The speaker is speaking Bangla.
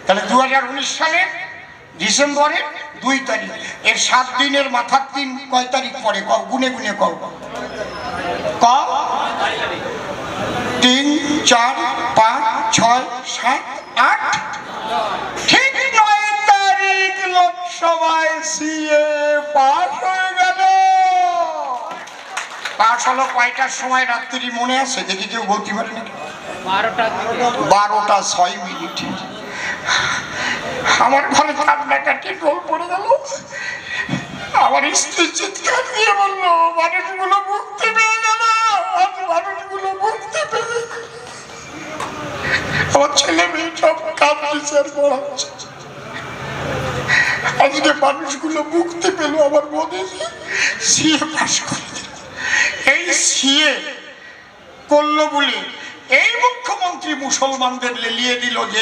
তাহলে 2019 সালে ডিসেম্বরের 2 তারিখ, এর 7 দিনের মাথার দিন কয় তারিখ পরে? গুনে গুনে কও। 3, 4, 5, 6, 7, 8, ঠিক 9 তারিখ লোকসভায় সিএ পাস হয়ে গেল। পাস হলো কয়টার সময় রাত্রি মনে আছে? দেখি কেউ বলতে পারে নাকি? 12টা 6 মিনিট। আমার ঘরে কান্নাকাটি গোল পড়ে গেল। আমার স্ত্রী চিৎকার দিয়ে বললো, মানুষগুলো মুক্তি পেয়ে গেল, আজ মানুষগুলো মুক্তি পেয়ে। আমার ছেলে মেয়ে সব কাঁদছে, পড়াচ্ছে। আজকে মানুষগুলো মুক্তি পেল, আমার মনে সিএ পাস করে দিল। এই সিএ করলো বলে এই মুখ্যমন্ত্রী মুসলমানদের লেলিয়ে দিল যে